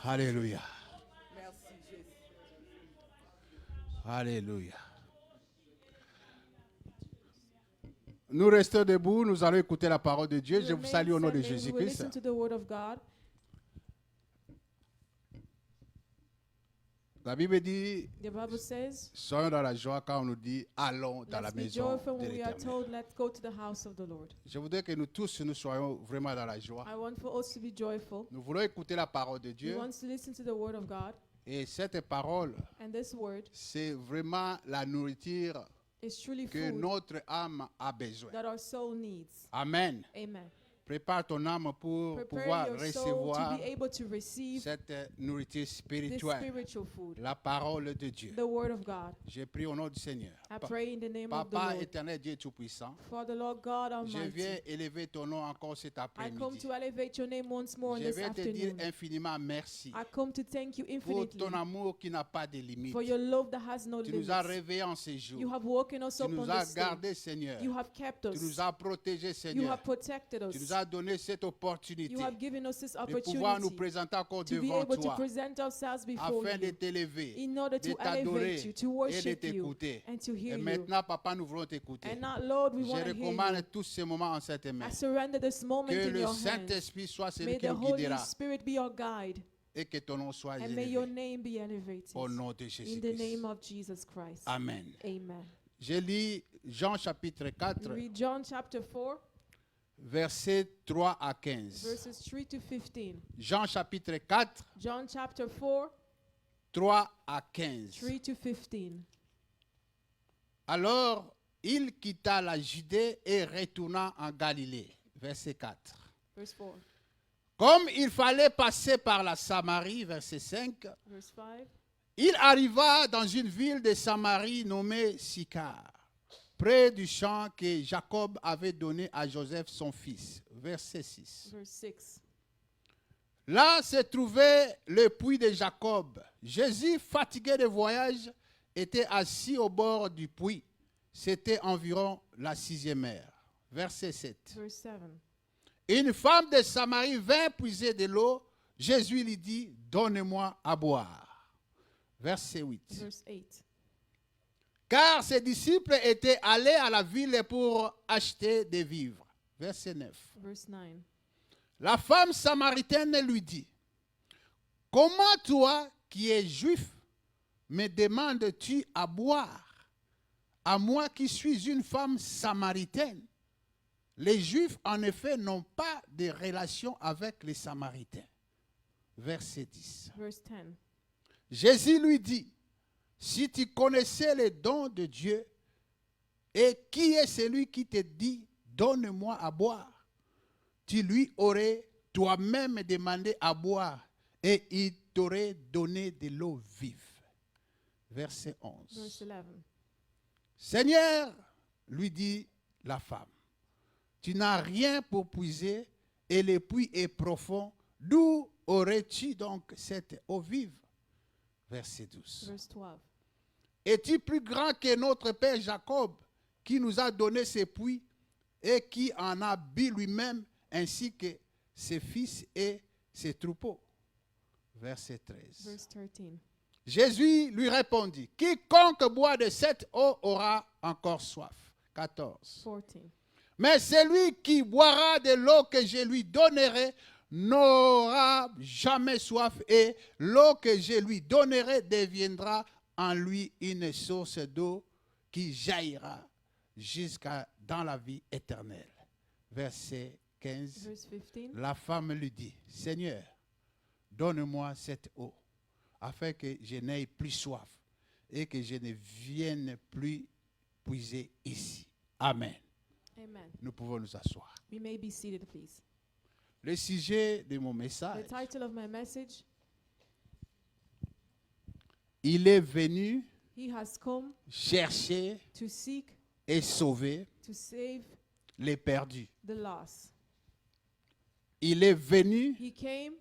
Alléluia. Merci Jésus. Alléluia. Nous restons debout, nous allons écouter la parole de Dieu. Je vous salue au nom de We will Jésus-Christ. listen to the word of God. La Bible dit, The Bible says, soyons dans la joie quand on nous dit, allons dans la let's be maison joyful de when we are l'Éternel. told, let's go to the house of the Lord. Je voudrais que nous tous, nous soyons vraiment dans la joie. I want for us to be joyful. Nous voulons écouter la parole de We Dieu. want to listen to the word of God. Et cette parole, And this word c'est vraiment la nourriture is truly que food notre âme a besoin. that our soul needs. Amen. Amen. Prépare ton âme pour Prepare pouvoir your soul recevoir to be able to receive cette nourriture this spirituelle, spiritual food, la parole de Dieu. the word of God. J'ai pris au nom du Seigneur. I pray in the name of the Papa Lord. éternel, Dieu Tout-Puissant, For the Lord God je Almighty, viens élever ton nom encore cet I come après-midi. to elevate your name once more Je this vais te dire afternoon. infiniment merci I come to thank you pour infinitely ton amour qui n'a pas de limite. for your love that has no Tu nous as limits. réveillés en ces You jours. have woken us Tu up nous on as this day. gardés, Seigneur. You have kept Tu nous us. as protégés, You Seigneur. have protected Tu nous us. as donné cette opportunité You have given us this de pouvoir nous opportunity présenter encore to be devant able to toi present ourselves before afin de you t'élever, in order de to elevate t'adorer you, to et de worship you, t'écouter. and to Et hear you. maintenant, Papa, nous voulons t'écouter. And now, Lord, we Je want to hear you. recommande tous ces moments en cette main. I surrender this moment Que in le your hands. Saint-Esprit soit celui May qui the nous Holy guidera Spirit be your guide, et que ton nom soit and may your élevé. name be elevated. Au nom de In the Jésus-Christ. name of Jesus Christ. Amen. Amen. Je lis Jean chapitre 4, Read John chapter 4, versets 3 à 15. verses 3 to 15. Jean chapitre 4, John chapter 4, 3 à 15. 3 to 15. Alors, il quitta la Judée et retourna en Galilée. Verset 4. Verse 4. Comme il fallait passer par la Samarie, verset 5, Verse 5. il arriva dans une ville de Samarie nommée Sychar, près du champ que Jacob avait donné à Joseph son fils. Verset 6. Verse 6. Là se trouvait le puits de Jacob. Jésus, fatigué de voyage, était assis au bord du puits. C'était environ la 6e heure. Verset 7. Verse 7. Une femme de Samarie vint puiser de l'eau. Jésus lui dit, donne-moi à boire. Verset 8. Verse 8. Car ses disciples étaient allés à la ville pour acheter des vivres. Verset 9. Verse 9. La femme samaritaine lui dit, comment toi qui es juif me demandes-tu à boire, à moi qui suis une femme samaritaine? Les Juifs, en effet, n'ont pas de relation avec les Samaritains. Verset 10. Verse 10. Jésus lui dit, si tu connaissais les dons de Dieu, et qui est celui qui te dit, donne-moi à boire, tu lui aurais toi-même demandé à boire, et il t'aurait donné de l'eau vive. Verset 11. Verse 11. Seigneur, lui dit la femme, tu n'as rien pour puiser et le puits est profond. D'où aurais-tu donc cette eau vive? Verset 12. Verse 12. Es-tu plus grand que notre père Jacob qui nous a donné ce puits et qui en a bu lui-même ainsi que ses fils et ses troupeaux? Verset 13. Verse 13. Jésus lui répondit, quiconque boit de cette eau aura encore soif. 14. 14. Mais celui qui boira de l'eau que je lui donnerai n'aura jamais soif et l'eau que je lui donnerai deviendra en lui une source d'eau qui jaillira jusqu'à dans la vie éternelle. Verset 15. Verse 15. La femme lui dit, Seigneur, donne-moi cette eau afin que je n'aie plus soif et que je ne vienne plus puiser ici. Amen. Amen. Nous pouvons nous asseoir. We may be seated, please. Le sujet de mon The message, title of my message, il est venu He has come chercher to seek, et sauver to save les perdus. the lost. Il est venu He came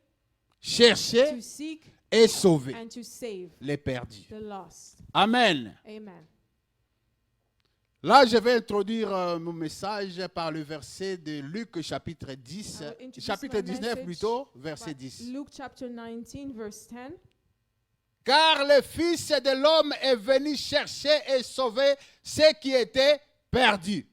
chercher to seek et sauver and to save les perdus. the lost. Amen. Amen. Là, je vais introduire mon message par le verset de Luc chapitre 10, I will introduce chapitre my 19 message plutôt, verset by 10. Luke chapter 19, verse 10. Car le Fils de l'homme est venu chercher et sauver ceux qui étaient perdus.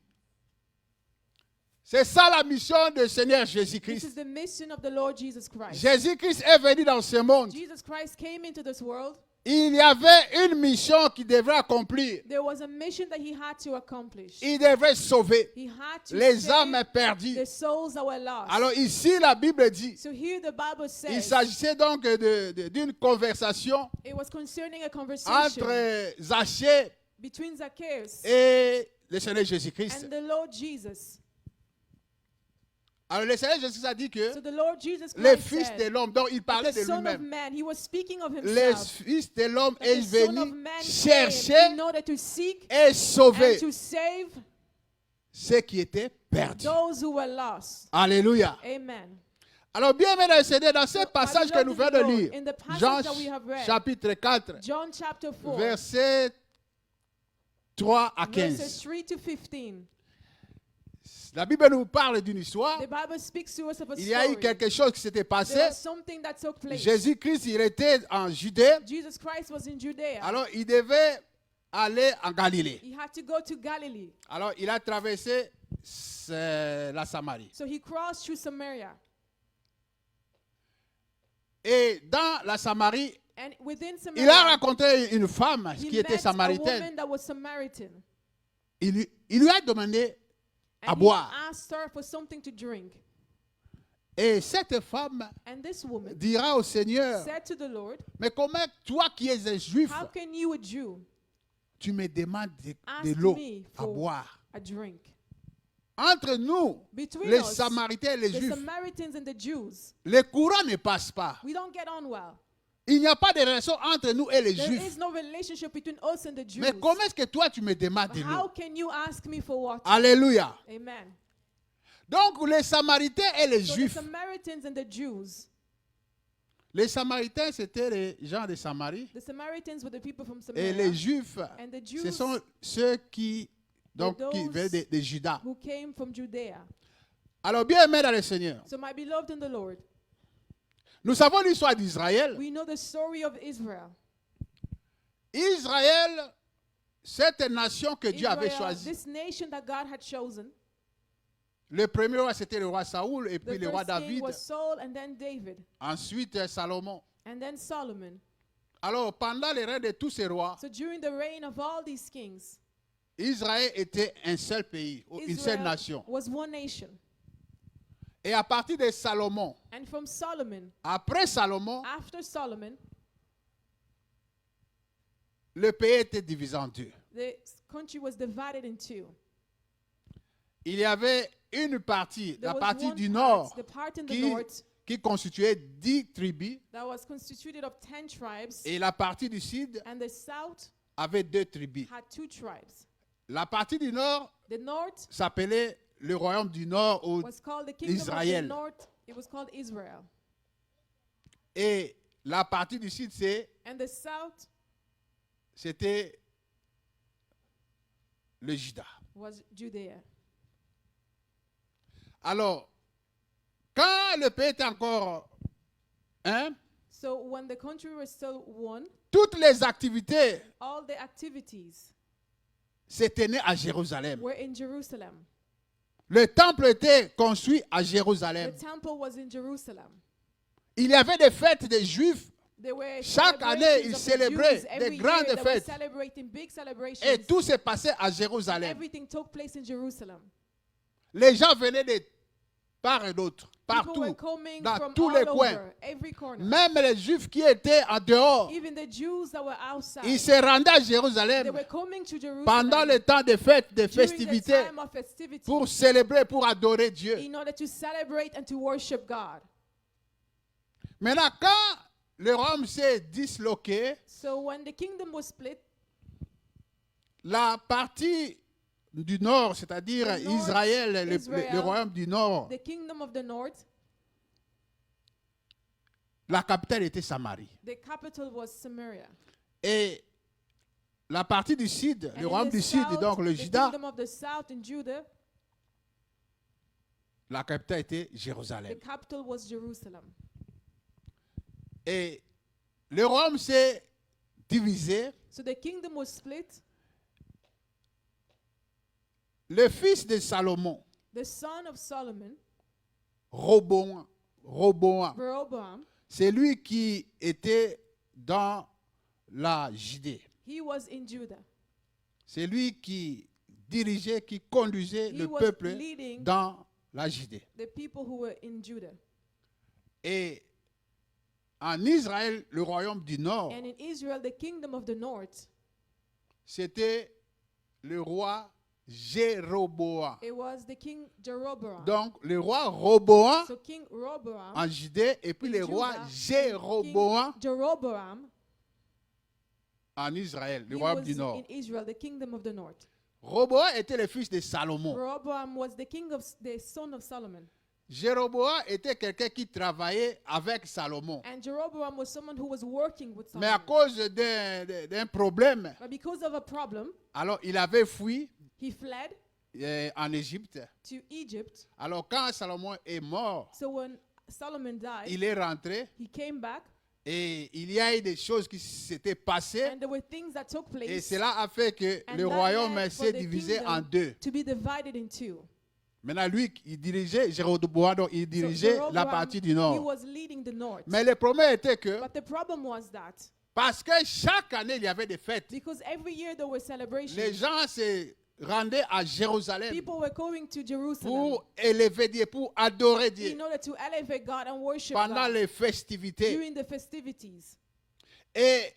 C'est ça la mission du Seigneur This Jésus-Christ. is the mission of the Lord Jesus Christ. Jésus-Christ est venu dans ce monde. Jesus Christ came into this world. Il y avait une mission qu'il devait accomplir. There was a mission that he had to accomplish. Il devait sauver He had to les save âmes perdues. the souls that were lost. Alors ici, la Bible dit, So here the Bible il says s'agissait donc d'une conversation it was concerning a conversation entre Zachée between Zacchaeus et le Seigneur Jésus-Christ. and the Lord Jesus. Alors le Seigneur Jésus a dit que So the Lord Jesus le Christ Fils de said, l'homme, donc il parlait the de Son of lui-même. Man, he was speaking of Le himself. Fils de l'homme That est the Son of venu Man came chercher in order to seek et sauver and to save ceux qui étaient perdus. those who were lost. Alléluia. Amen. Alors bien aimé dans le Seigneur, dans ce So, passage my que nous venons de beloved lire, Lord, in the passage Jean that we have read, chapitre 4, John chapter 4, versets 3 à verses 15. 3 to 15. La Bible nous parle d'une histoire. The Bible speaks to us of a Il y a eu story. quelque chose qui s'était passé. There was something that took place. Jésus-Christ, il était en Judée. Jesus Christ was in Judea. Alors, il devait aller en Galilée. He had to go to Galilee. Alors, il a traversé la Samarie. So he crossed through Samaria. Et dans la Samarie, And within il a Samaria, rencontré une femme he qui était met a samaritaine. woman that was Samaritan. Il lui a demandé à And he boire. asked her for something to drink. Et cette femme And this woman dira au Seigneur, said to the Lord, mais comment toi qui es un juif, how can you, a Jew, tu me demandes de ask l'eau me à for boire? a drink? Entre nous, Between les us, Samaritains et les the Juifs, Samaritans and the Jews, les courants ne passent pas. we don't get on well. Il n'y a pas de relation entre nous et les There Juifs. is no relationship between us and the Jews. Mais comment est-ce que toi tu me demandes But de how l'eau? can you ask me for water? Alléluia. Amen. Donc les Samaritains et les So the Juifs. Samaritans and the Jews, Les Samaritains, c'était les gens de Samarie. the Samaritans were the people from Et Samaria, les Juifs, and the ce Jews sont ceux qui, donc, those qui venaient de Juda. who came from Judea. Alors bien aimé dans le Seigneur, So my beloved in the Lord, nous savons l'histoire d'Israël. we know the story of Israel. Israël, cette nation que Dieu avait Israel, choisie. this nation that God had chosen. Le premier roi, c'était le roi Saoul et puis The le roi first king David. was Saul and then David Ensuite, Salomon. and then Solomon. Alors, pendant le règne de tous ces rois, So during the reign of all these kings, Israël était un seul pays, une seule Israel nation. was one nation. Et à partir de Salomon, And from Solomon, après Salomon, after Solomon, le pays était divisé en deux. the country was divided in two. Il y avait une partie, There la was partie one du part, nord, the part in the qui, north qui constituait 10 tribus, that was constituted of 10 tribes, et la partie du sud and the south avait 2 tribus. had 2 tribes. La partie du nord The north s'appelait le royaume du nord ou was called the kingdom Israël. of the north. It was called Israel. et la partie du sud, And the south c'était le Juda. was Judea. Alors, quand le pays était encore So when the country was still one, toutes les activités all the activities se tenaient à Jérusalem. were in Jerusalem. Le temple était construit à The Jérusalem. temple was in Jerusalem. Il y avait des fêtes des Juifs There were Chaque année, celebrations ils of the célébraient Jews every des year grandes that were fêtes. celebrating big celebrations. et tout se passait à Jérusalem. Everything took place in Jerusalem. Les gens venaient de part et d'autre, People were partout, coming dans from tous all les coins. over, every corner. Même les Juifs qui étaient en dehors, Even the Jews that were outside, ils se rendaient à they Jérusalem were coming to Jerusalem pendant le temps des fêtes, des during the festivités, time of festivity pour célébrer, pour adorer Dieu. in order to celebrate and to worship God. Maintenant, quand le royaume s'est disloqué, So when the kingdom was split, la partie du nord, c'est-à-dire The north, Israël, Israel, le royaume du nord, the kingdom of the north, la capitale était Samarie. the capital was Samaria. Et la partie du sud, And le in royaume the du sud, south, donc le the Juda, kingdom of the south in Judah, la capitale était the Jérusalem. capital was Jerusalem. Et le royaume s'est divisé. So the kingdom was split. Le fils de Salomon, The son of Solomon, Roboam, Rehoboam, c'est lui qui était dans la Judée. he was in Judah. C'est lui qui dirigeait, qui conduisait He le was peuple leading dans la Judée. the people who were in Judah. Et en Israël, le royaume du Nord, And in Israel, the kingdom of the north, c'était le roi Jéroboam. it was the king Jeroboam. Donc, le roi Roboam So King Rehoboam, en Judée et puis le roi Jéroboam King Jeroboam, en Israël, le he royaume was du Nord. in Israel, the kingdom of the north. Roboam était le fils de Salomon. Rehoboam was the son of Solomon. Jéroboam était quelqu'un qui travaillait avec Salomon. And Jeroboam was someone who was working with Mais à Solomon. cause d'un problème, But because of a problem, alors il avait fui he fled en Égypte. to Egypt. Alors quand Salomon est mort, So when Solomon died, il est rentré he came back, et il y a eu des choses qui s'étaient passées and there were things that took et place cela a fait que and le that royaume led for s'est the divisé kingdom en deux. to be divided in two. Maintenant, lui, il dirigeait, Jéroboam, donc il So dirigeait la Jeroboam, partie du he nord. was leading the north. Mais le problème était que, But the problem was that parce que chaque année, il y avait des fêtes, because every year there were les celebrations, gens se rendaient à Jérusalem people were going to Jerusalem pour élever Dieu, pour adorer Dieu in order to elevate God and worship pendant God les festivités. during the festivities. Et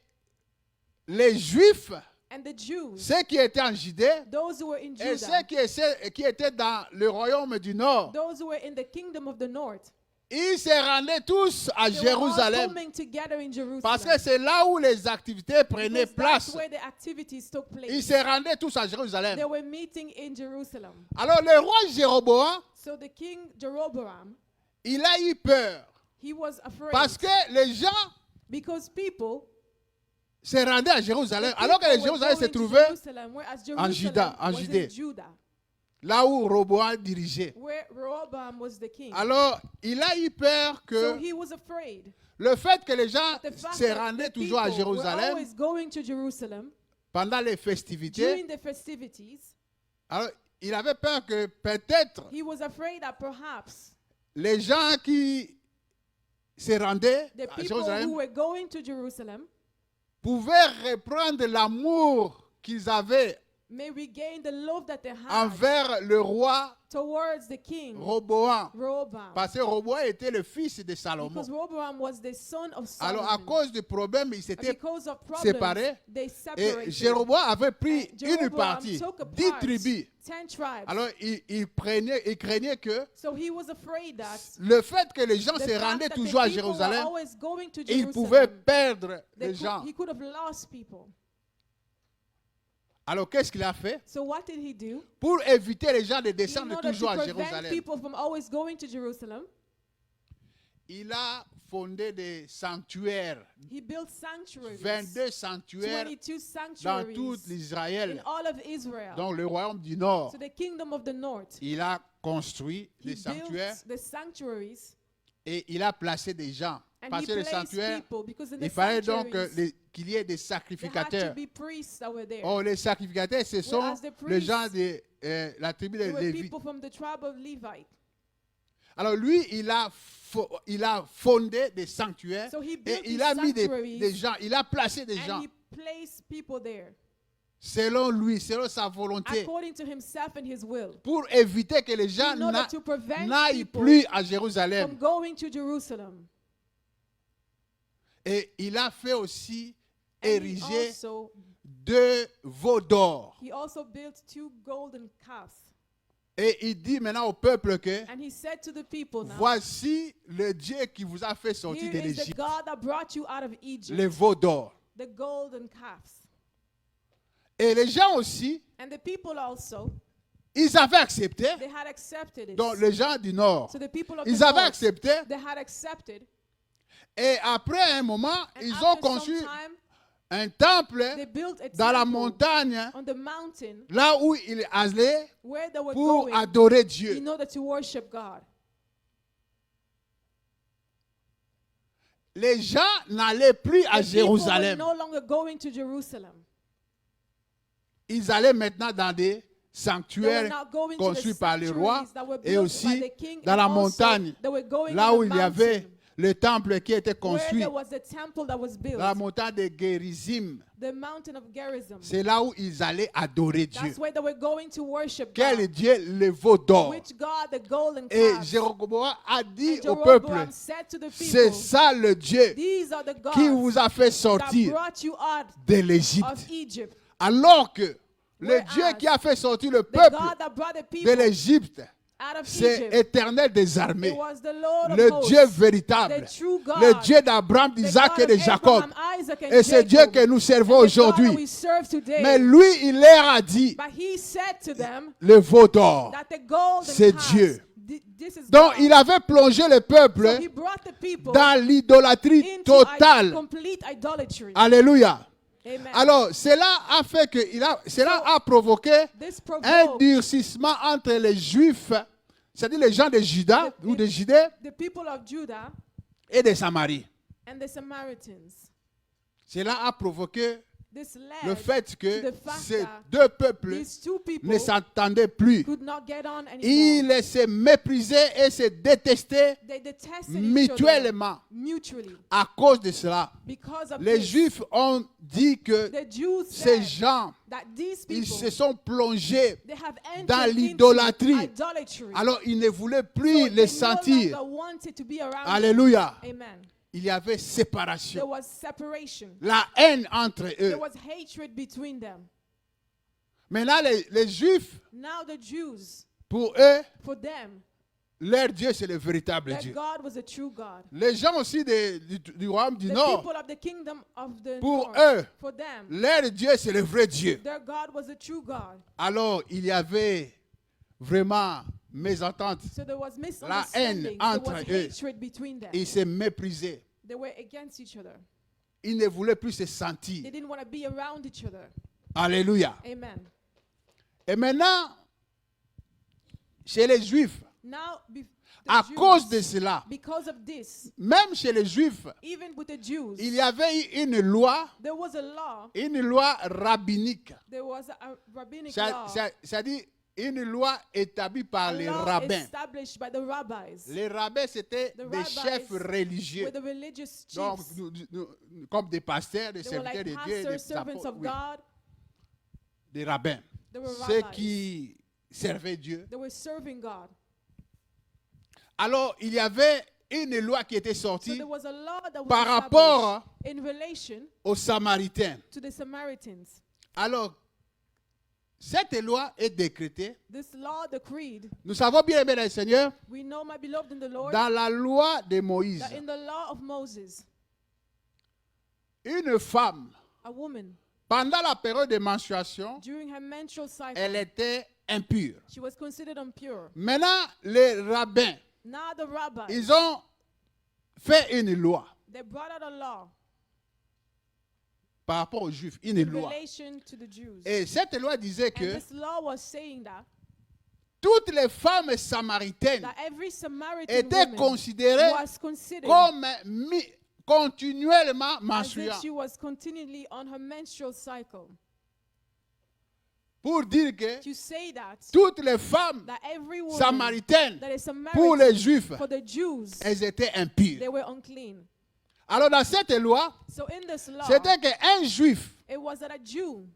les Juifs, And the Jews, ceux qui étaient en Judée, those who were in et ceux Judah, qui étaient dans le royaume du Nord, those who were in the kingdom of the north, ils se rendaient tous à they were all Jérusalem. coming together in Jerusalem. Parce que c'est là où les activités prenaient Because that's place. where the activities took Ils place. se rendaient tous à Jérusalem. They were meeting in Jerusalem. Alors le roi Jéroboam, So the king Jeroboam, il a eu peur. he was afraid Parce que les gens because people, se rendaient à the Jérusalem. people Alors que were Jérusalem se going to trouvait Jerusalem, whereas en Juda, en Jerusalem was Judée. in Judah, là où Roboam dirigeait. where Rehoboam was the king. Alors il a eu peur So que he was afraid. le fait que les gens The fact se that rendaient the toujours à people were Jérusalem always going to Jerusalem pendant les festivités, during the festivities, alors il avait peur que peut-être he was afraid that perhaps les gens qui se rendaient the à people who Jérusalem were going to Jerusalem pouvaient reprendre l'amour qu'ils avaient may regain the love that they had envers le roi towards the king Roboam. Rehoboam. Parce que Roboam était le fils de Salomon. Because Rehoboam was the son of Alors à Solomon. cause du problème, ils And s'étaient because of séparés. problems, they Et separated. Jéroboam avait pris And une Jeroboam partie, took a 10 part, tribus. 10 tribes. Alors il craignait que So he was afraid that le fait que les gens the se fact rendaient that toujours the à people were Jérusalem, always going to il pouvait Jerusalem, perdre les gens. he could have lost people. Alors qu'est-ce qu'il a fait? So what did he do? Pour éviter les gens de In descendre order toujours to à prevent Jérusalem, people from always going to Jerusalem, il a fondé des sanctuaires, he built sanctuaries, 22 sanctuaires 22 dans tout sanctuaries in l'Israël, all of Israel. dans le royaume du Nord. So the kingdom of the north, Il a construit he des sanctuaires built the sanctuaries et il a placé des gens. and Parce he que les placed sanctuaires, people because in the il fallait donc sanctuaries qu'il y ait des there had to sacrificateurs. be priests that were there. Oh, les sacrificateurs, ce sont Whereas the les priests, gens de la tribu de There were Lévi. people from the tribe of Levite. Alors lui, il a fondé des sanctuaires So he et built il these a mis sanctuaries des gens, il a placé des gens and he placed people there selon lui, selon sa volonté, according to himself and his will pour éviter que les gens in order to prevent n'aillent people plus à from Jérusalem. going to Jerusalem. Et il a fait aussi And he ériger also, 2 veaux d'or. he also built 2 golden calves. Et il dit maintenant au peuple que And he said to the people now, voici le Dieu qui vous a fait sortir de here is the l'Égypte, God that brought you out of Egypt, les veaux d'or. the golden calves. Et les gens aussi, And the people also, ils avaient accepté. they had accepted it. Donc les gens du Nord, So the people of ils the avaient north, accepté. they had accepted. Et après un moment, And ils ont after conçu some time, un temple They built a dans la temple montagne, on the mountain là où il allait where they were pour going adorer in Dieu. order to worship God. Les gens n'allaient plus à The people were Jérusalem. no longer going to Jerusalem. Ils allaient maintenant dans des They were sanctuaires not going to the construits par les rois sanctuaries that were et built by aussi the king, dans and la also montagne, they were going là in où the il y avait mountain, le temple qui était where construit, there was a temple that was built, dans la montagne de Gérizim. the mountain of Gerizim. C'est là où ils allaient adorer Dieu. That's where they were going to worship Quel God. Dieu, le veau d'or. Which God, the golden Et calves. Jéroboam a dit And au peuple, Jeroboam said to the c'est people, ça le Dieu these are the qui gods vous a fait that sortir brought you out de l'Égypte. of Egypt. Alors que le Whereas Dieu qui a fait sortir le The peuple God that brought the de people l'Égypte, out of c'est Egypt, Éternel des armées, it was the Lord le of Dieu hosts, véritable, the true God, le Dieu d'Abraham, the d'Isaac God et de of Jacob. Abraham, Isaac, and Et c'est Dieu Jacob, que nous servons and the God aujourd'hui. that we serve today. Mais lui, il leur a dit, But he said to them le veau d'or, that the golden c'est calves, Dieu. this is Donc God. il avait plongé le peuple So he brought the people dans l'idolâtrie into totale. complete idolatry. Alléluia. Amen. Alors, cela a fait que cela a provoqué This un provoked durcissement entre les Juifs, c'est-à-dire les gens de Juda ou de Judée the people of Judah et de Samarie. and the Samaritans. Cela a provoqué This le led fait to que the fact ces that deux peuples these two people ne s'entendaient plus. could not get on anymore. Ils se méprisaient et se détestaient They detested each other mutuellement. mutually. À cause de cela, Because of les this, Juifs ont dit que the Jews ces said gens, that these ils people, se sont plongés they have dans entered into l'idolâtrie. idolatry. Alors, ils ne voulaient So plus they les no sentir. longer wanted to be around Alléluia. them. Amen. Il y avait There séparation. was separation. La haine entre There eux. was hatred between them. Maintenant, les Juifs, Now the Jews, pour eux, for them, leur Dieu, c'est le véritable that Dieu. God was a true God. Les gens aussi du royaume du The Nord, people of the kingdom of the pour north, eux, for them, leur Dieu, c'est le vrai Dieu. their God was a true God. Alors, il y avait vraiment mésentente. So there was La haine misunderstanding. There entre was eux. hatred between them. Ils se méprisaient. They were against each other. Ils ne voulaient plus se They sentir. didn't want to be around each other. Alléluia. Amen. Et maintenant, chez les Juifs, Now, the à Jews, cause de cela, because of this, même chez les Juifs, even with the Jews, il y avait une loi there was a law, rabbinique. there was a rabbinic law, C'est-à-dire une loi établie par a les law rabbins. established by the rabbis. Les rabbins, c'était The des rabbis chefs religieux. were the religious chiefs. Donc, comme des pasteurs, des They were serviteurs like de Dieu, pastors, servants of oui, God. des rabbins. They were Ceux rabbis. qui servaient Dieu. They were serving God. Alors, il y avait une loi qui était So sortie there was a law that was par established rapport in relation aux Samaritains. to the Samaritans. Alors, cette loi est décrétée. This law decreed, Nous savons bien, bien, le Seigneur, we know, my beloved in the Lord, dans la loi de Moïse, that in the law of Moses, une femme, a woman, pendant la période de menstruation, during her menstrual cycle, elle était impure. she was considered impure. Maintenant, les rabbins, Now the rabbis, ils ont fait une loi they brought out a law par rapport aux Juifs, une in loi. relation to the Jews. Et cette loi disait And que this law was saying that, toutes les femmes samaritaines that every Samaritan étaient woman considérées was considered comme continuellement as menstruant. if she was continually on her menstrual cycle. Pour dire que To say that, toutes les femmes that every woman samaritaines, that is pour les Samaritan, Juifs, for the Jews, elles étaient impures. they were unclean. Alors dans cette loi, So in this law, c'était qu'un Juif it was that a Jew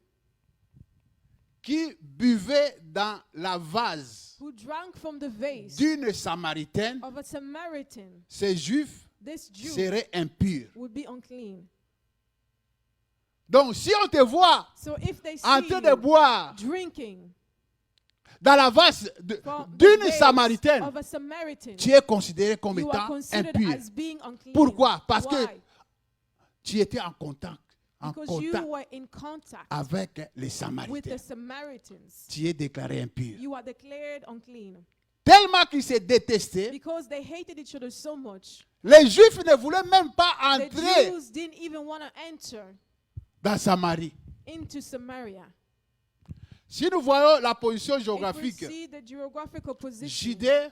qui buvait dans la vase who drank from the vase d'une Samaritaine, of a Samaritan, ces Juifs this Jew seraient impurs. would be unclean. Donc si on te voit So if they en see train de you boire drinking dans la vase from the d'une vase Samaritaine, of a Samaritan, tu es considéré comme you are étant considered impur. as being unclean. Pourquoi? Parce que Why? tu étais en contact Because you were in contact avec les with Samaritains. the Samaritans. Tu es déclaré impur. You are declared unclean. Tellement qu'ils se détestaient, Because they hated each other so much, les Juifs ne voulaient même pas the entrer Jews didn't even want to enter dans Samarie. into Samaria. Si nous voyons la position If we géographique, see the geographical position, Judée,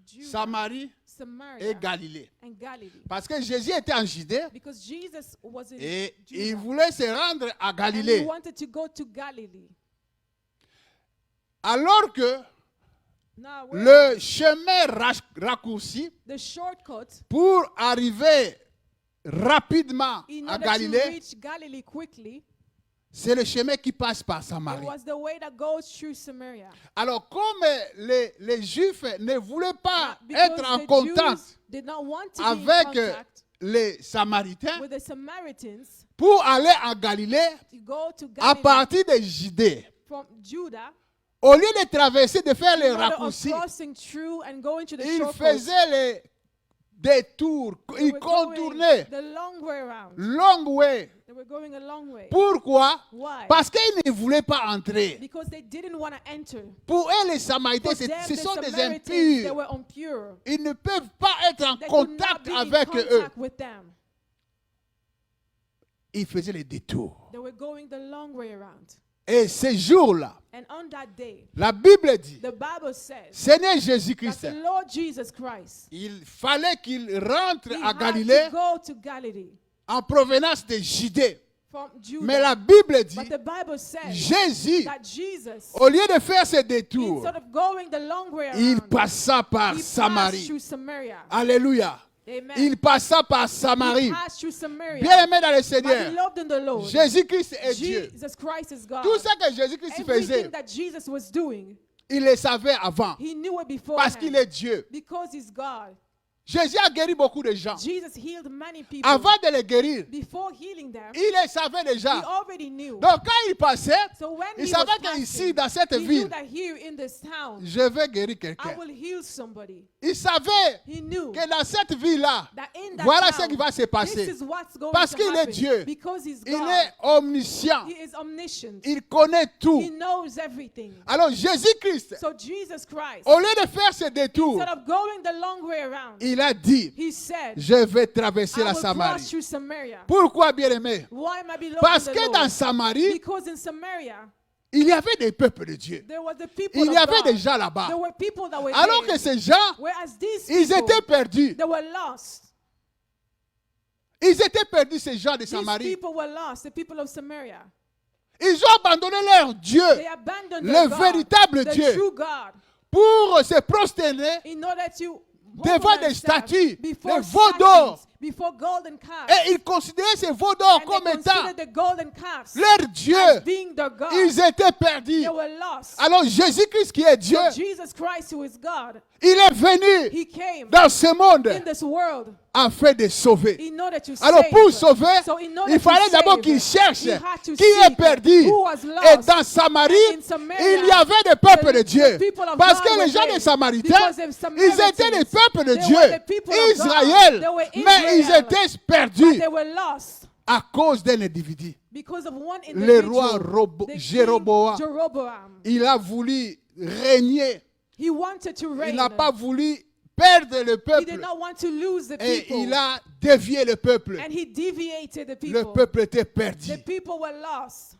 Judah, Samarie Samaria, et Galilée. and Galilee. Parce que Jésus était en Judée Because Jesus was in et Judah, il voulait se rendre à and he Galilée. wanted to go to Galilee. Alors que Now, le chemin raccourci the shortcut pour arriver rapidement in à order to Galilée, reach Galilee quickly, c'est le chemin qui passe par it Samarie. was the way that goes through Samaria. Alors, comme les Juifs ne voulaient pas Because être en the contact Jews did not want to be in avec contact les Samaritains, with the Samaritans, pour aller à Galilée, to go to à Galilee partir de Judée, from Judah, au lieu de traverser, de faire les in order of raccourcis, crossing through and going to the ils shortcut, faisaient les détours, they ils were going contournaient the long way around. long way. They were going a long way. Pourquoi? Why? Parce qu'ils ne voulaient pas entrer. Because they didn't want to enter. Pour eux, les Samaritains, For them, ce the sont des Samaritans, they impurs. were impure. Ils ne peuvent pas être en They could not contact be in avec eux. contact with them. Ils faisaient les détours. They were going the long way around. Et ces jours-là, And on that day, la Bible dit, the Bible says Seigneur that Jésus-Christ, the Lord Jesus Christ, il fallait qu'il rentre he à had Galilée to go to Galilee en provenance de Judée. from Judah. Mais la Bible dit, But the Bible says Jésus, that Jesus, au lieu de faire ce détour, instead of going the long way il around, passa par he passed Samarie. through Samaria. Alléluia. Amen. Il passa par He Samarie. passed through Samaria. Bien-aimé dans le But Seigneur, beloved in the Lord, Jésus-Christ est Dieu. Jesus Christ is God. Tout ce que Jésus-Christ faisait, Everything that Jesus was doing, il le savait avant. he knew it before. Parce qu'il est Dieu. Because he's God. Jésus a guéri beaucoup de gens. Jesus healed many people. Avant de les guérir, Before healing them, il les savait he déjà. already knew. Donc quand il passait, So when il he savait was qu'ici, passing, dans cette he knew ville, that here in this town, je vais guérir I quelqu'un. will heal somebody. Il savait He knew que dans cette ville-là, that in that voilà town, ce qui va se this passer. is what's going Parce to qu'il est happen. Dieu. Because he's Il God. est omniscient. He is omniscient. Il connaît tout. He knows everything. Alors Jésus-Christ, So Jesus Christ, au lieu de faire ce détour, instead of going the long way around, il a dit, he said, je vais traverser I la will cross Samarie. through Samaria. Pourquoi, bien-aimé? Why, my beloved Parce in the que Lord? dans Samarie, Because in Samaria, il y avait des peuples de Dieu. there were the people Il y of avait God. des gens là-bas. There were people that were Alors there. que ces gens, Whereas these ils people, étaient perdus. they were lost. Ils étaient perdus, ces gens de These Samarie. people were lost, the people of Samaria. Ils ont abandonné leur Dieu They abandoned le their God, véritable the Dieu, true God, pour se prosterner in order to devant humble des themselves statues, before des veaux d'or. statues, before golden calves. Et ils considéraient ces veaux d'or And comme they étant considered the golden calves leur Dieu. as being their God. Ils étaient perdus. They were lost. Alors Jésus-Christ qui est Dieu, So Jesus Christ, who is God, il est venu he came dans ce monde in this world afin de sauver. in order to Alors save. pour sauver, So in order il fallait to d'abord save, qu'il cherche he had to qui est seek perdu. who was Et lost. dans Samarie, And in Samaria, il y avait des peuples de the Dieu. people of Parce God que were les gens there. des Samaritains, Because the ils étaient Samaritans, des peuples de they Dieu, were the people of God. Israël, They were mais ils Israel. étaient But perdus they were lost à cause d'un individu. because of one Le individual, roi the king Jéroboam, Jeroboam. il a voulu régner. He wanted to Il reign. n'a pas voulu perdre le He did peuple. not want to lose the Et people. il a dévié le peuple. And he deviated the Le people. peuple était perdu. The people were lost.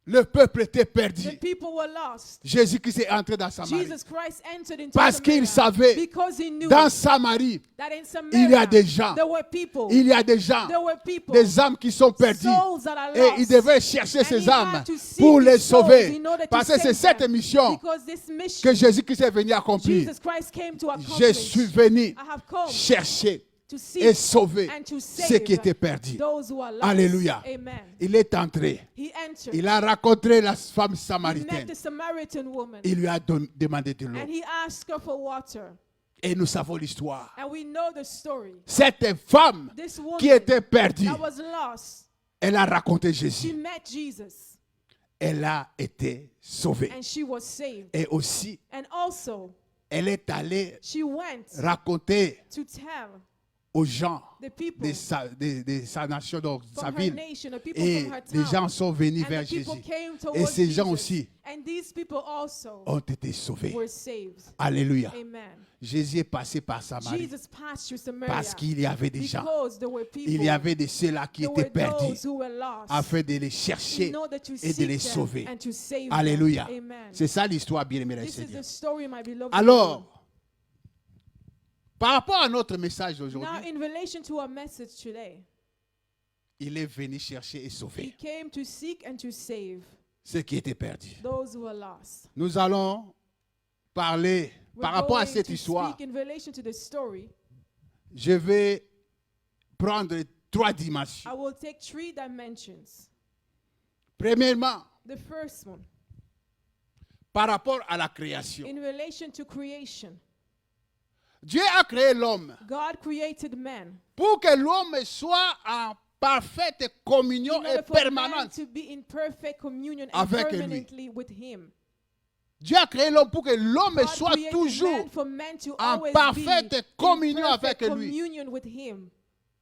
Le peuple était The perdu. people were lost. Jésus-Christ est entré dans Samarie. Jesus Christ entered into Parce qu'il savait, because he knew dans Samarie, that in il y a Samaria des gens, there were people, il y a des gens, there were people, des âmes qui sont perdues. souls that are Et lost. il devait chercher And ces he âmes had to seek pour his les souls sauver. in order to Parce que c'est save cette them. mission Because this mission que Jésus-Christ est venu accomplir. Jesus Christ came to Je accomplish. suis venu I have come chercher to seek et sauver and to ceux save qui étaient perdus. those who are lost. Alléluia. Amen. Il est entré. He entered. Il a rencontré la femme He met samaritaine. the Samaritan woman. Il lui a demandé de l'eau. And he asked her for water. Et nous savons l'histoire. And we know the story. Cette femme This woman qui était perdue, that was lost, elle a raconté she Jésus. met Jesus Elle a été sauvée. and she was saved. Et aussi, And also, elle est allée she went raconter to tell aux gens the people de sa nation, donc sa from her ville. nation, the people Et from her les town. gens sont venus And vers the people Jésus. came Et towards ces gens Jesus. aussi And these people also ont été sauvés. were saved. Alléluia. Amen. Jésus est passé par Samarie Jesus passed through Samaria parce qu'il y avait des gens. because there were people, Il y avait de ceux-là qui there étaient were perdus those who were lost, afin de les chercher in order to et de seek les them sauver. and to save Alléluia. them. Amen. C'est ça l'histoire, bien-aimé This is Seigneur. the story, my beloved. Alors, par rapport à notre message Now, d'aujourd'hui, in relation to our message today, il est venu chercher et he sauver came to seek and to save ceux qui étaient perdus. those who are lost. Nous allons parler par We're rapport à going cette to histoire. speak in relation to the story. Je vais prendre 3 dimensions. I will take 3 dimensions. Premièrement, The first one, par rapport à la création. in relation to creation. Dieu a créé l'homme God created man pour que l'homme soit en parfaite communion in et order for man permanente. to be in perfect communion and Avec lui. permanently with him. Dieu a créé l'homme pour que l'homme God soit created toujours. man for man to en always parfaite be communion in perfect avec lui. communion with him.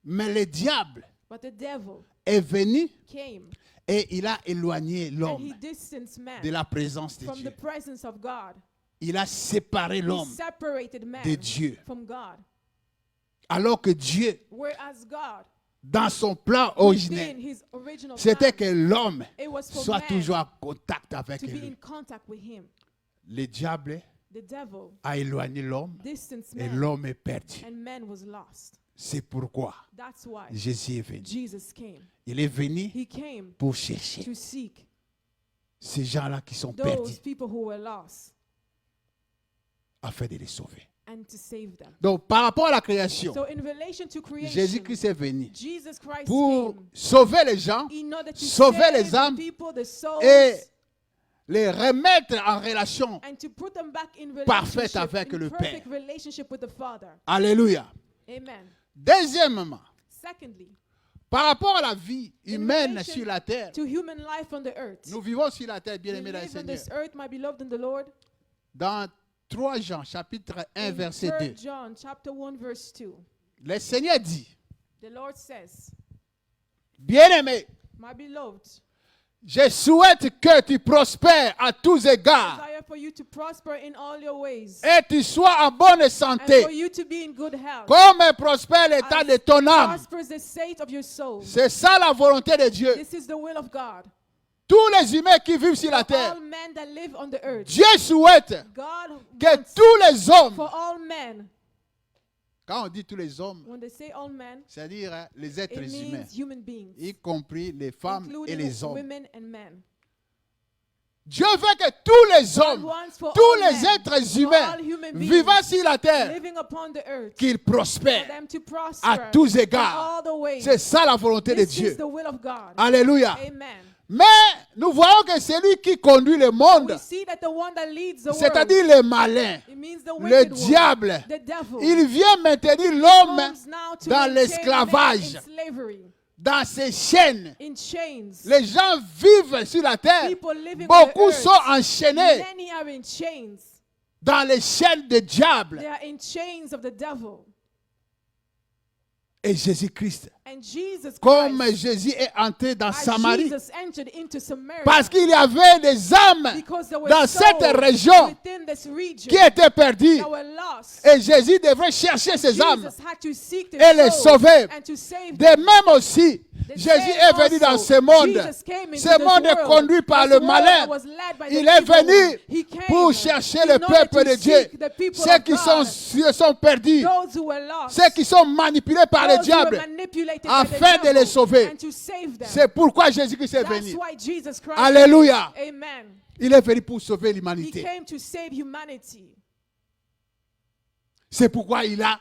Mais le diable But the devil est venu came et il a éloigné and he l'homme distanced man de la présence de from the Dieu. presence of God. Il a séparé He l'homme separated man de Dieu. from God. Alors que Dieu, Whereas God, dans son plan within originel, his original c'était plan, que l'homme it was for soit man toujours en contact avec to be in lui. contact with him. Le diable The devil a éloigné l'homme distanced et man l'homme est perdu. and man was lost. C'est pourquoi That's why Jésus est venu. Jesus came. Il est venu He came pour chercher to seek ces gens-là qui sont those perdus people who were lost afin de les sauver. and to save them. Donc, par rapport à la création, So in relation to creation, Jésus-Christ est venu Jesus Christ pour came sauver les gens in order to sauver save les âmes the people, the souls, et les remettre en relation. and to put them back in Parfaite relationship, avec in le perfect Père. relationship with the Father. Alléluia. Amen. Deuxièmement, Secondly, par rapport à la vie in humaine relation sur la terre, to human life on the earth. nous vivons sur la terre, We bien-aimés dans le live on Seigneur. this earth, my beloved in the Lord. Dans 3 Jean, chapitre 1, In verset 2, 3 John chapter 1 verse 2, le Seigneur dit, the Lord says, bien-aimé, my beloved, je souhaite que tu prospères à tous égards desire for you to prosper in all your ways, et tu sois en bonne and santé, for you to be in good health, comme prospère l'état de ton âme. prospers the state of your soul. C'est ça la volonté de Dieu. This is the will of God. Tous les humains qui vivent sur la For terre, all men that live on the earth, Dieu souhaite God que wants tous les hommes, for all men. quand on dit tous les hommes, When they say all men, c'est-à-dire les êtres it humains, means human beings, y compris les femmes et including les hommes. women and men. Dieu veut que tous les God hommes, wants for tous all les men, êtres for humains all human beings vivant sur la terre, living upon the earth, qu'ils for prospèrent them to prosper à tous in égards. all the ways. C'est ça la volonté de This Dieu. is the will of God. Alléluia. Amen. Mais nous voyons que celui qui conduit le monde, We see that the one that leads the world, c'est-à-dire les malins, it means the le wicked one, diable, the devil, il vient maintenir l'homme comes now to dans maintain man l'esclavage, in slavery, dans ses chaînes. in chains. Les gens vivent sur la terre. People living on Beaucoup the earth, sont enchaînés many are in chains. dans les chaînes du diable. They are in chains of the devil. Et Jésus-Christ, And Jesus comme Christ, Jésus est entré dans as Samarie, Jesus entered into Samaria, parce qu'il y avait des âmes because there were dans cette souls région within this region qui étaient perdues. that were lost. Et Jésus devrait chercher ces âmes Jesus had to seek the et les souls sauver. and to save De them. même aussi, The Jésus same est venu dans also, ce monde. Jesus came into Ce this monde est world. conduit par This le world malin. was led by the Il est evil one. venu He came pour chercher in le order peuple to de Dieu. seek the people Ceux of qui God, sont perdus, those who were lost, ceux qui sont manipulés par le those who were diable, manipulated by afin the de les devil, sauver. and to save them. C'est pourquoi Jésus-Christ est That's venu. why Jesus Christ Alléluia. came. Amen. Il est venu pour sauver He l'humanité. came to save humanity. C'est pourquoi il a,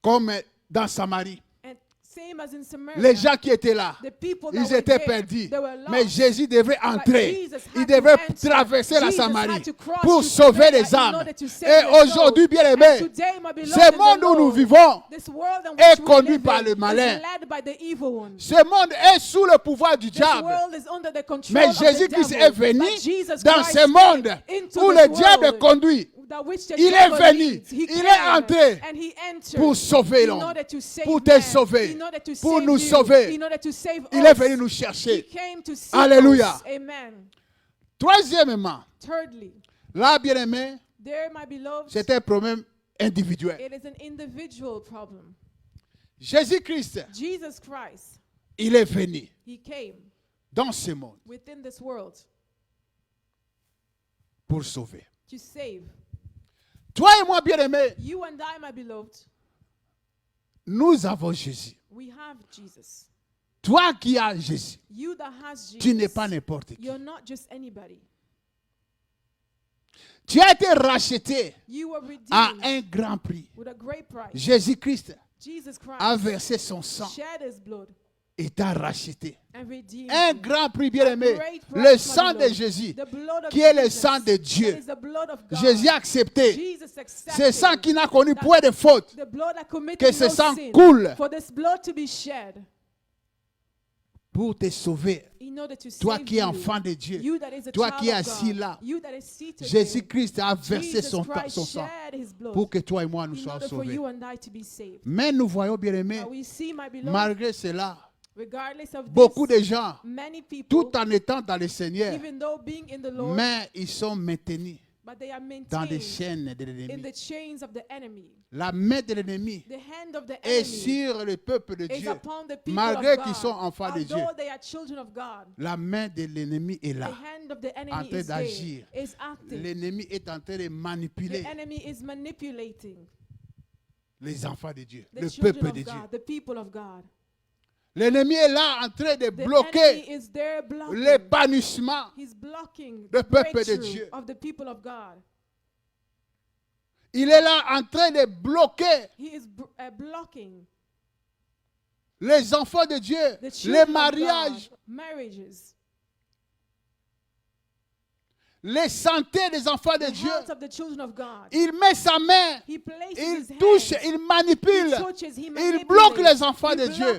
comme dans Samarie, And same as in Samaria, les gens qui étaient là, the people that ils were étaient there, perdus. they were lost. Mais Jésus devrait entrer. Jesus had Il to devrait enter. traverser la Jesus Samarie had to cross pour to sauver Samaria les in âmes. order to save Et the aujourd'hui, souls. bien And aimé, today, my beloved ce in the monde où nous Lord, vivons this world in est which we conduit live par in le malin. is led by the evil one. Ce monde est sous le pouvoir du This diable. world is under the control Mais of the Jésus-Christ devil. est venu But Jesus dans Christ ce monde came into où this le diable world conduit Il est venu, il est entré pour sauver l'homme, pour te sauver, pour nous sauver. Il est venu nous chercher. Alléluia. Troisièmement, là, bien-aimé, c'est un problème individuel. Jésus-Christ, il est venu dans ce monde pour sauver. Toi et moi, bien-aimé, nous avons Jésus. Toi qui as Jésus, tu n'es pas n'importe qui. Tu as été racheté à un grand prix. Jésus-Christ a versé son sang et t'a racheté. Un grand prix, bien-aimé. Le sang de Jésus, qui est le sang de Dieu. Jésus a accepté. Ce sang qui n'a connu point de faute. Que ce sang coule pour te sauver. Toi qui es enfant de Dieu, toi qui es assis là, Jésus-Christ a versé son sang pour que toi et moi nous soyons sauvés. Mais nous voyons, bien-aimés, malgré cela, beaucoup de gens, tout en étant dans le Seigneur, mais ils sont maintenus dans les chaînes de l'ennemi. La main de l'ennemi est sur le peuple de Dieu, malgré qu'ils sont enfants de Dieu. La main de l'ennemi est là, en train d'agir. L'ennemi est en train de manipuler les enfants de Dieu, le peuple de Dieu. L'ennemi est là en train de bloquer l'épanouissement du peuple de Dieu. Il est là en train de bloquer les enfants de Dieu, les mariages, les santé des enfants de Dieu. Il met sa main, il touche, il manipule, il bloque les enfants de Dieu.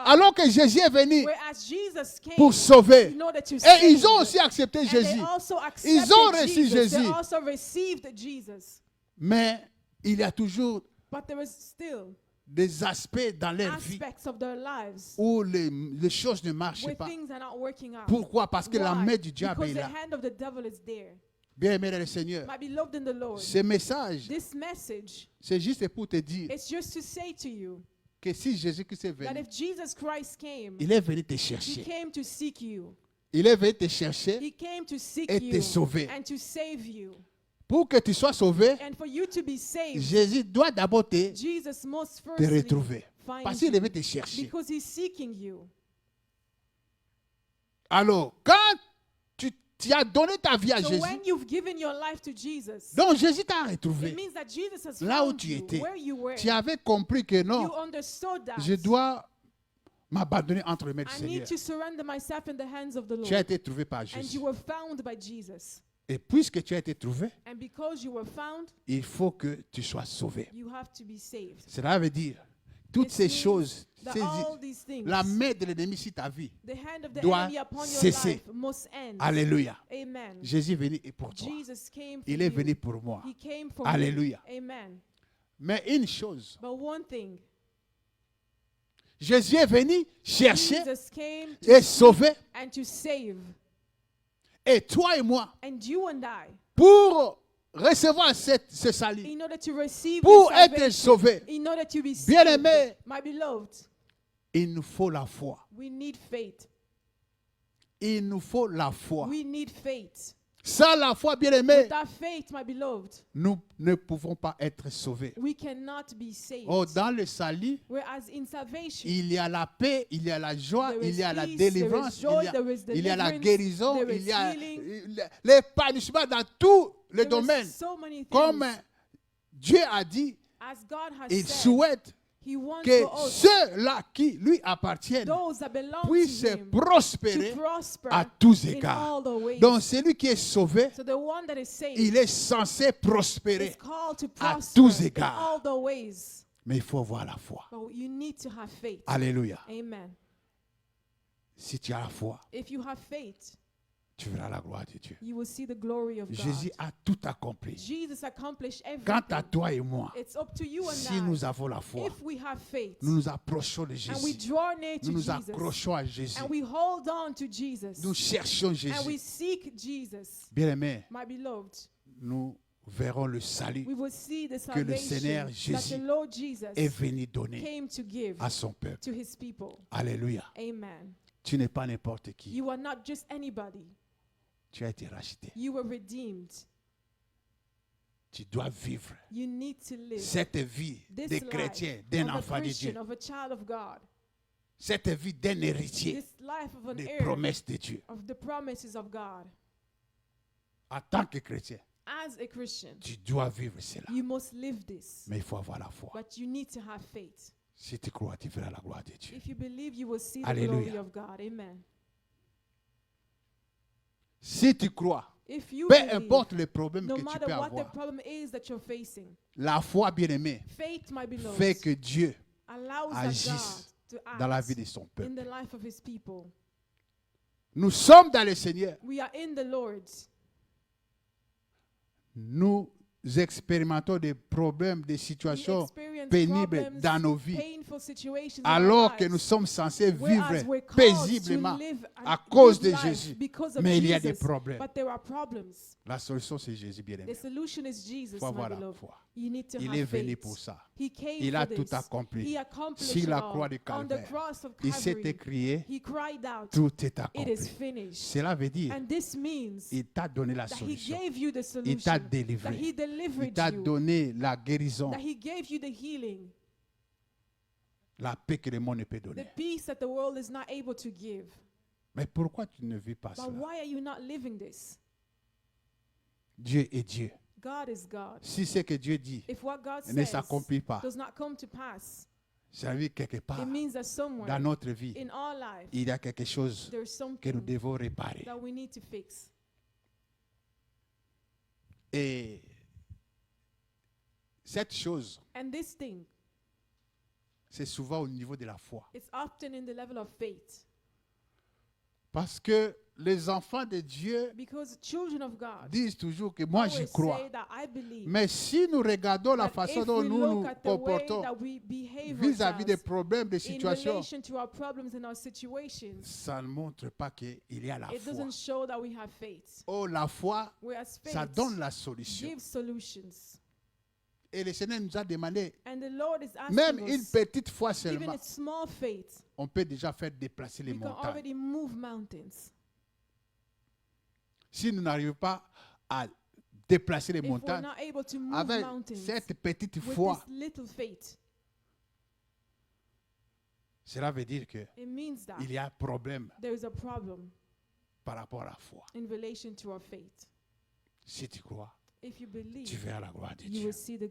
Alors que Jésus est venu pour sauver. Et ils ont aussi accepté Jésus. Ils ont reçu Jésus. Mais il y a toujours des aspects dans leur vie où les choses ne marchent pas. Pourquoi? Parce que la main du diable est là. Bien aimé dans le Seigneur, ce message, c'est juste pour te dire que si Jésus-Christ est venu, il est venu te chercher. Il est venu te chercher et te sauver. Pour que tu sois sauvé, Jésus doit d'abord te retrouver. Parce qu'il veut te chercher. Alors, quand tu as donné ta vie à Jésus, donc Jésus t'a retrouvé. Là où tu étais, tu avais compris que non, je dois m'abandonner entre les mains du Seigneur. Tu as été trouvé par Jésus. Et puisque tu as été trouvé, il faut que tu sois sauvé. Cela veut dire, toutes ces choses, la main de l'ennemi sur ta vie doit cesser. Alléluia. Jésus est venu pour toi. Il est venu pour moi. Alléluia. Mais une chose, Jésus est venu chercher et sauver. Et toi et moi, pour recevoir ce salut, pour être sauvé, bien aimé, il nous faut la foi. Il nous faut la foi. Sans la foi, bien aimé, nous ne pouvons pas être sauvés. Oh, dans le salut, il y a la paix, il y a la joie, il y a la délivrance, il y a la guérison, il y a l'épanouissement dans tous les domaines. Comme Dieu a dit, il souhaite que ceux-là qui lui appartiennent puissent prospérer à tous égards. Donc celui qui est sauvé, il est censé prospérer à tous égards. Mais il faut avoir la foi. Alléluia. Si tu as la foi, tu verras la gloire de Dieu. you will see the glory of Jésus God. a tout accompli. Jesus accomplished Quant à everything. toi et moi, It's up to you and si I. nous avons la foi, If we have faith nous nous approchons de and we Jésus. draw near to Nous nous Jesus accrochons à Jésus. and we hold on to Jesus Nous cherchons and we Jésus. seek Jesus, Bien-aimés, my beloved, nous verrons le salut we will see the que le salvation Seigneur that Jésus the Lord Jesus est venu donner came to give à son peuple. to his people. Alléluia. Amen. Tu n'es pas n'importe qui. You are not just anybody. Tu as été racheté. You were redeemed. Tu dois vivre You need to live cette vie this de life chrétien, d'un of a enfant de Christian, Dieu. of a child of God. Cette vie d'un héritier This life of an des heir promesses de Dieu. of the promises of God. En tant que chrétien, As a Christian, tu dois vivre cela. you must live this, Mais il faut avoir la foi. but you need to have faith. Si tu crois, tu verras la gloire de Dieu. If you believe, you will see the Alléluia. glory of God. Amen. Si tu crois, If you peu believe, importe le problème no que tu matter peux what the avoir, problem is that you're facing, la foi, bien-aimée, faith, my beloved, fait que Dieu allows agisse that God to dans la act vie de son in peuple. the life of his people. Nous sommes dans le Seigneur. We are in the Lord. Nous expérimentons des problèmes, des We situations experience pénibles problems, dans nos vies, painful situations in alors our que lives, nous sommes censés whereas vivre we're called paisiblement to live à a cause good de life Jésus. because of Mais il y a des Jesus. problèmes. But there are problems. La solution, c'est Jésus, The bien-aimé. solution is Jesus, Il faut my avoir la beloved. foi. You need to Il have est venu faith. pour ça. He came Il for a this. tout accompli. He accomplished Sur la it all. croix du On the Calvaire, cross of il s'est Calvary, écrié, he cried out, tout est it is accompli. finished. Cela veut dire, And this means il t'a donné la that he solution. gave you the Il t'a solution, that délivré. he Il delivered t'a you, donné la guérison, that he gave you the healing, la paix que le monde ne peut the donner. peace that the world is not able to give. Mais pourquoi tu ne vis pas But cela? why are you not living this? Dieu est Dieu. God is God. Si ce que Dieu dit If what God ne says s'accomplit pas, does not come to pass, ça veut dire quelque part it means that somewhere dans notre vie, in our life il y a quelque chose there's que nous something devons réparer. that we need to fix. Et cette chose, And this thing, c'est souvent au niveau de la foi. it's often in the level of faith. Parce que les enfants de Dieu Because children of God disent toujours que moi j'y always crois. say that I believe. Mais si nous regardons la That façon if dont we nous look nous at the way comportons that we behave vis-à-vis des ourselves problèmes, des in situations, relation to our problems and our situations, ça ne montre pas qu'il y a la it foi. doesn't show that we have faith. Oh, la foi, Whereas ça faith donne la solution. gives solutions. Et le Seigneur nous a demandé, And the Lord is asking même une us, petite foi even seulement, a small faith, on peut déjà faire déplacer les we can montagnes. already move mountains. Si nous n'arrivons pas à déplacer les If we're montagnes not able to move avec mountains cette petite with foi, this little faith, cela veut dire qu'il it means that y a un problème there is a problem par rapport à la foi. in relation to our faith. Si tu crois, If you tu believe, verras la gloire de you Dieu. will see the